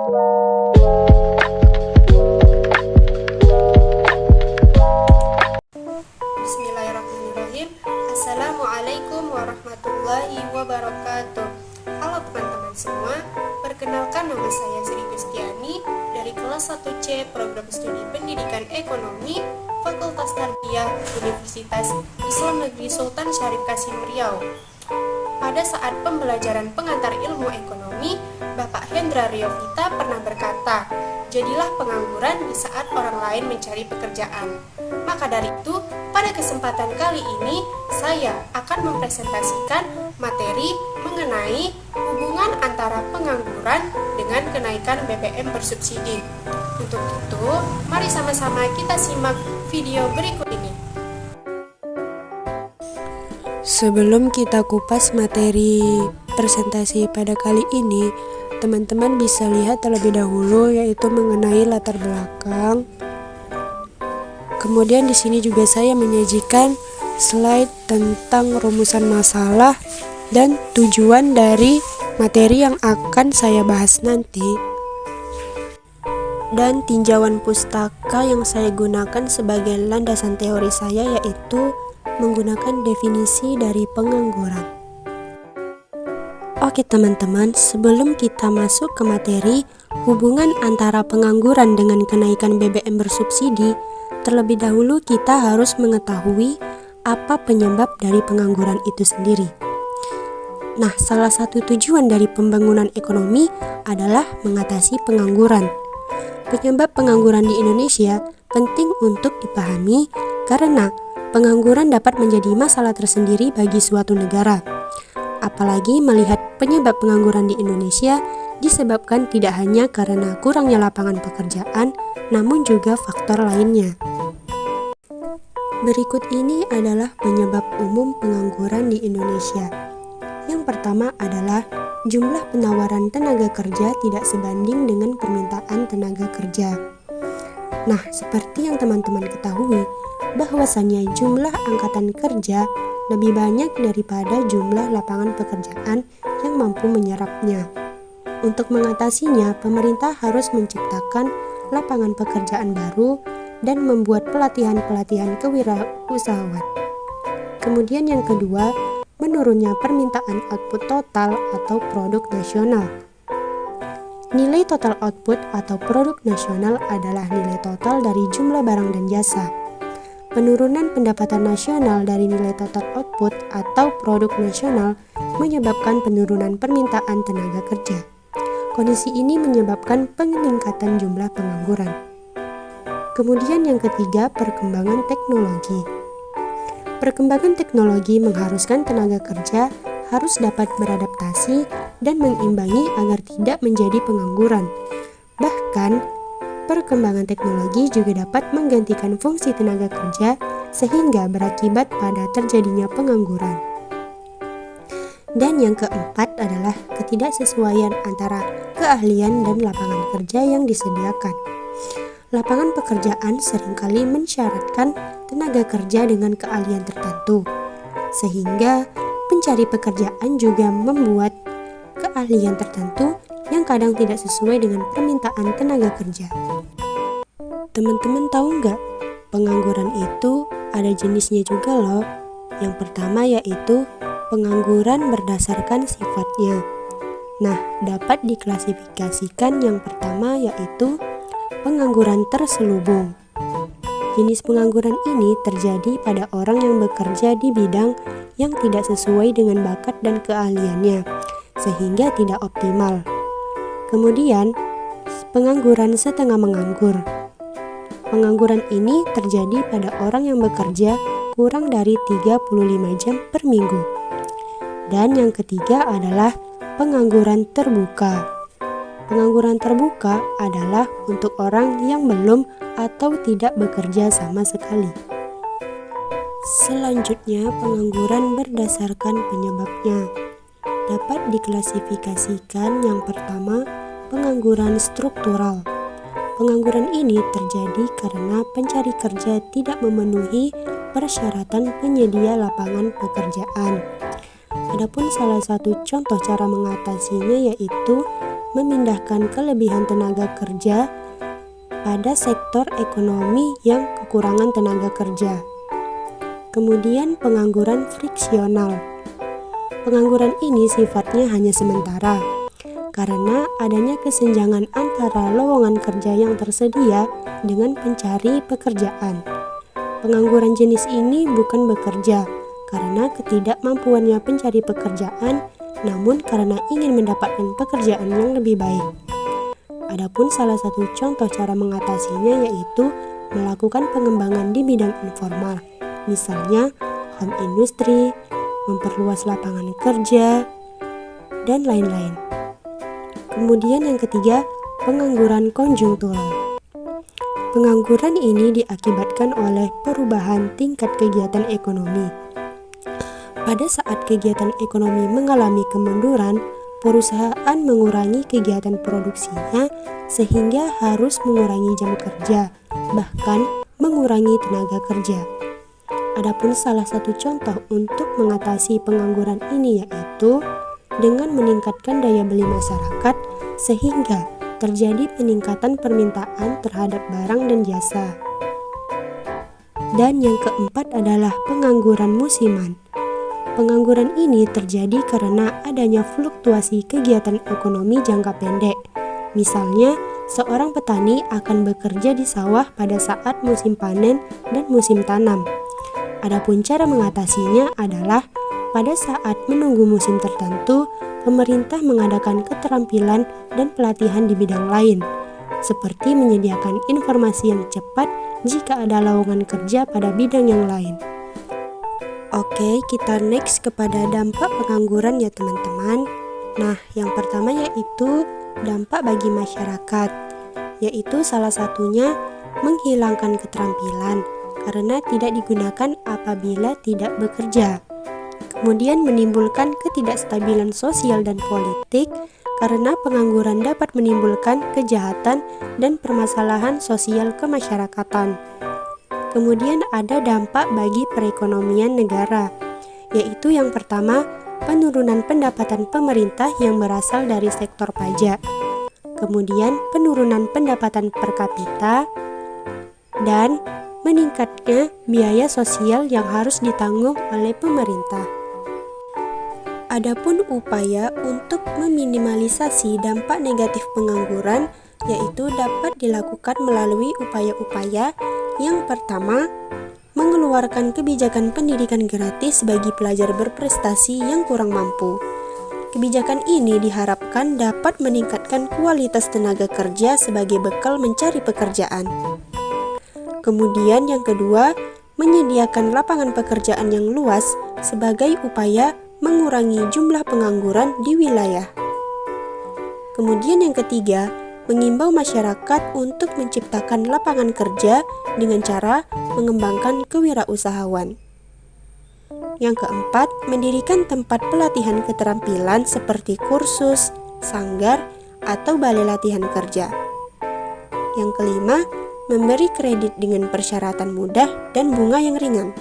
Bismillahirrahmanirrahim. Assalamualaikum warahmatullahi wabarakatuh. Halo teman-teman semua, perkenalkan nama saya Sri Gustiani dari kelas 1C Program Studi Pendidikan Ekonomi Fakultas Tarbiyah Universitas Islam Negeri Sultan Syarif Kasim Riau. Pada saat pembelajaran pengantar ilmu ekonomi, Bapak Hendra Riovita pernah berkata, "Jadilah pengangguran di saat orang lain mencari pekerjaan." Maka dari itu, pada kesempatan kali ini, saya akan mempresentasikan materi mengenai hubungan antara pengangguran dengan kenaikan BBM bersubsidi. Untuk itu, mari sama-sama kita simak video berikut ini. Sebelum kita kupas materi presentasi pada kali ini, teman-teman bisa lihat terlebih dahulu yaitu mengenai latar belakang. Kemudian di sini juga saya menyajikan slide tentang rumusan masalah dan tujuan dari materi yang akan saya bahas nanti. Dan tinjauan pustaka yang saya gunakan sebagai landasan teori saya yaitu menggunakan definisi dari pengangguran. Oke teman-teman, sebelum kita masuk ke materi hubungan antara pengangguran dengan kenaikan BBM bersubsidi, terlebih dahulu kita harus mengetahui apa penyebab dari pengangguran itu sendiri. Nah, salah satu tujuan dari pembangunan ekonomi adalah mengatasi pengangguran. Penyebab pengangguran di Indonesia penting untuk dipahami karena pengangguran dapat menjadi masalah tersendiri bagi suatu negara. Apalagi melihat penyebab pengangguran di Indonesia disebabkan tidak hanya karena kurangnya lapangan pekerjaan, namun juga faktor lainnya. Berikut ini adalah penyebab umum pengangguran di Indonesia. Yang pertama adalah jumlah penawaran tenaga kerja tidak sebanding dengan permintaan tenaga kerja. Nah, seperti yang teman-teman ketahui, bahwasannya jumlah angkatan kerja lebih banyak daripada jumlah lapangan pekerjaan yang mampu menyerapnya. Untuk mengatasinya, pemerintah harus menciptakan lapangan pekerjaan baru dan membuat pelatihan-pelatihan kewirausahaan. Kemudian yang kedua, menurunnya permintaan output total atau produk nasional. Nilai total output atau produk nasional adalah nilai total dari jumlah barang dan jasa. Penurunan pendapatan nasional dari nilai total output atau produk nasional menyebabkan penurunan permintaan tenaga kerja. Kondisi ini menyebabkan peningkatan jumlah pengangguran. Kemudian yang ketiga, perkembangan teknologi. Perkembangan teknologi mengharuskan tenaga kerja harus dapat beradaptasi dan mengimbangi agar tidak menjadi pengangguran. Bahkan, perkembangan teknologi juga dapat menggantikan fungsi tenaga kerja sehingga berakibat pada terjadinya pengangguran. Dan yang keempat adalah ketidaksesuaian antara keahlian dan lapangan kerja yang disediakan. Lapangan pekerjaan seringkali mensyaratkan tenaga kerja dengan keahlian tertentu, sehingga pencari pekerjaan juga membuat keahlian tertentu yang kadang tidak sesuai dengan permintaan tenaga kerja. Teman-teman tahu nggak? Pengangguran itu ada jenisnya juga loh. Yang pertama yaitu pengangguran berdasarkan sifatnya. Nah, dapat diklasifikasikan yang pertama yaitu pengangguran terselubung. Jenis pengangguran ini terjadi pada orang yang bekerja di bidang yang tidak sesuai dengan bakat dan keahliannya, sehingga tidak optimal. Kemudian, pengangguran setengah menganggur. Pengangguran ini terjadi pada orang yang bekerja kurang dari 35 jam per minggu. Dan yang ketiga adalah pengangguran terbuka. Pengangguran terbuka adalah untuk orang yang belum atau tidak bekerja sama sekali. Selanjutnya, pengangguran berdasarkan penyebabnya. Dapat diklasifikasikan yang pertama, pengangguran struktural. Pengangguran ini terjadi karena pencari kerja tidak memenuhi persyaratan penyedia lapangan pekerjaan. Adapun salah satu contoh cara mengatasinya yaitu memindahkan kelebihan tenaga kerja pada sektor ekonomi yang kekurangan tenaga kerja. Kemudian pengangguran friksional. Pengangguran ini sifatnya hanya sementara, karena adanya kesenjangan antara lowongan kerja yang tersedia dengan pencari pekerjaan. Pengangguran jenis ini bukan bekerja karena ketidakmampuannya pencari pekerjaan, namun karena ingin mendapatkan pekerjaan yang lebih baik. Adapun salah satu contoh cara mengatasinya yaitu melakukan pengembangan di bidang informal, misalnya home industry, memperluas lapangan kerja, dan lain-lain. Kemudian yang ketiga, pengangguran konjungtural. Pengangguran ini diakibatkan oleh perubahan tingkat kegiatan ekonomi. Pada saat kegiatan ekonomi mengalami kemunduran, perusahaan mengurangi kegiatan produksinya sehingga harus mengurangi jam kerja, bahkan mengurangi tenaga kerja. Adapun salah satu contoh untuk mengatasi pengangguran ini yaitu dengan meningkatkan daya beli masyarakat sehingga terjadi peningkatan permintaan terhadap barang dan jasa. Dan yang keempat adalah pengangguran musiman. Pengangguran ini terjadi karena adanya fluktuasi kegiatan ekonomi jangka pendek. Misalnya, seorang petani akan bekerja di sawah pada saat musim panen dan musim tanam. Adapun cara mengatasinya adalah pada saat menunggu musim tertentu, pemerintah mengadakan keterampilan dan pelatihan di bidang lain, seperti menyediakan informasi yang cepat jika ada lowongan kerja pada bidang yang lain. Oke, kita next kepada dampak pengangguran ya teman-teman. Nah, yang pertama yaitu dampak bagi masyarakat, yaitu salah satunya menghilangkan keterampilan karena tidak digunakan apabila tidak bekerja. Kemudian menimbulkan ketidakstabilan sosial dan politik karena pengangguran dapat menimbulkan kejahatan dan permasalahan sosial kemasyarakatan. Kemudian ada dampak bagi perekonomian negara, yaitu yang pertama, penurunan pendapatan pemerintah yang berasal dari sektor pajak. Kemudian penurunan pendapatan per kapita dan meningkatnya biaya sosial yang harus ditanggung oleh pemerintah. Adapun upaya untuk meminimalisasi dampak negatif pengangguran yaitu dapat dilakukan melalui upaya-upaya. Yang pertama, mengeluarkan kebijakan pendidikan gratis bagi pelajar berprestasi yang kurang mampu. Kebijakan ini diharapkan dapat meningkatkan kualitas tenaga kerja sebagai bekal mencari pekerjaan. Kemudian yang kedua, menyediakan lapangan pekerjaan yang luas sebagai upaya mengurangi jumlah pengangguran di wilayah. Kemudian yang ketiga, mengimbau masyarakat untuk menciptakan lapangan kerja dengan cara mengembangkan kewirausahaan. Yang keempat, mendirikan tempat pelatihan keterampilan seperti kursus, sanggar, atau balai latihan kerja. Yang kelima, memberi kredit dengan persyaratan mudah dan bunga yang ringan.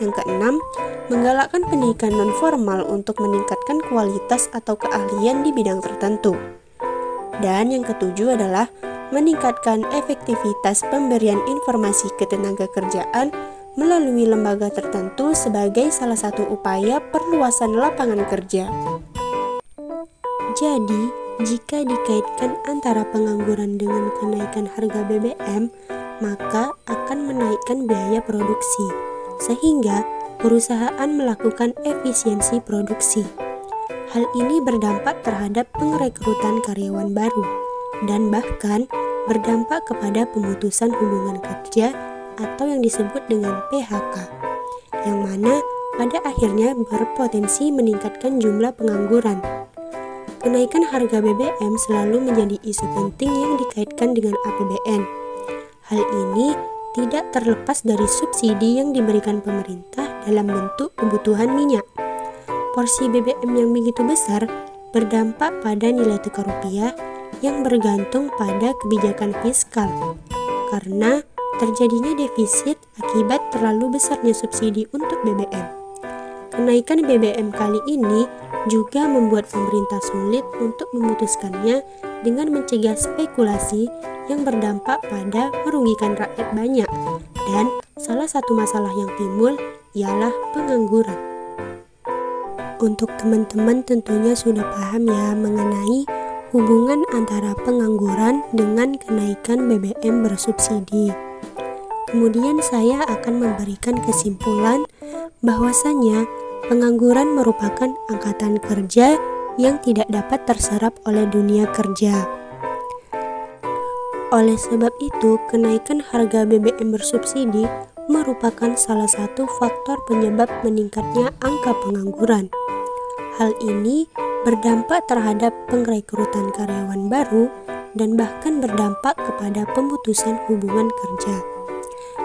Yang keenam, menggalakkan pendidikan non-formal untuk meningkatkan kualitas atau keahlian di bidang tertentu. Dan yang ketujuh adalah meningkatkan efektivitas pemberian informasi ketenaga kerjaan melalui lembaga tertentu sebagai salah satu upaya perluasan lapangan kerja. Jadi, jika dikaitkan antara pengangguran dengan kenaikan harga BBM, maka akan menaikkan biaya produksi, sehingga perusahaan melakukan efisiensi produksi. Hal ini berdampak terhadap pengrekrutan karyawan baru dan bahkan berdampak kepada pemutusan hubungan kerja atau yang disebut dengan PHK, yang mana pada akhirnya berpotensi meningkatkan jumlah pengangguran. Kenaikan harga BBM selalu menjadi isu penting yang dikaitkan dengan APBN. Hal ini tidak terlepas dari subsidi yang diberikan pemerintah dalam bentuk kebutuhan minyak. Porsi BBM yang begitu besar berdampak pada nilai tukar rupiah yang bergantung pada kebijakan fiskal, karena terjadinya defisit akibat terlalu besarnya subsidi untuk BBM. kenaikan BBM kali ini juga membuat pemerintah sulit untuk memutuskannya dengan mencegah spekulasi yang berdampak pada merugikan rakyat banyak. Dan salah satu masalah yang timbul ialah pengangguran. Untuk teman-teman tentunya sudah paham ya mengenai hubungan antara pengangguran dengan kenaikan BBM bersubsidi. Kemudian saya akan memberikan kesimpulan bahwasanya pengangguran merupakan angkatan kerja yang tidak dapat terserap oleh dunia kerja. Oleh sebab itu, kenaikan harga BBM bersubsidi merupakan salah satu faktor penyebab meningkatnya angka pengangguran. Hal ini berdampak terhadap pengrekrutan karyawan baru dan bahkan berdampak kepada pemutusan hubungan kerja,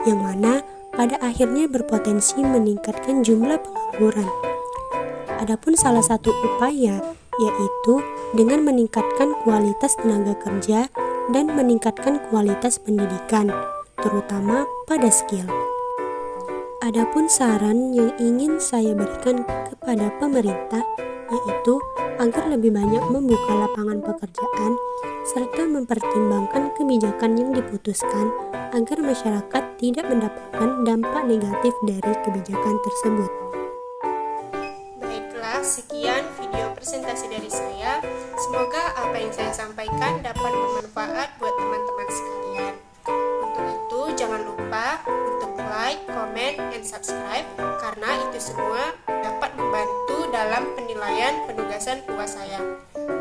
yang mana pada akhirnya berpotensi meningkatkan jumlah pengangguran. Adapun salah satu upaya yaitu dengan meningkatkan kualitas tenaga kerja dan meningkatkan kualitas pendidikan, terutama pada skill. Adapun saran yang ingin saya berikan kepada pemerintah yaitu agar lebih banyak membuka lapangan pekerjaan serta mempertimbangkan kebijakan yang diputuskan agar masyarakat tidak mendapatkan dampak negatif dari kebijakan tersebut. Baiklah, sekian video presentasi dari saya. Semoga apa yang saya sampaikan dapat bermanfaat buat teman-teman sekalian. Untuk itu, jangan lupa untuk like, comment, and subscribe karena itu semua dapat membantu dalam penilaian penugasan UAS saya.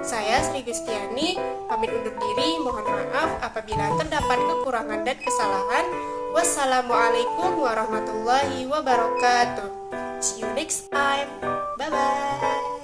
Saya Sri Gustiani, pamit undur diri, mohon maaf apabila terdapat kekurangan dan kesalahan. Wassalamualaikum warahmatullahi wabarakatuh. See you next time. Bye-bye.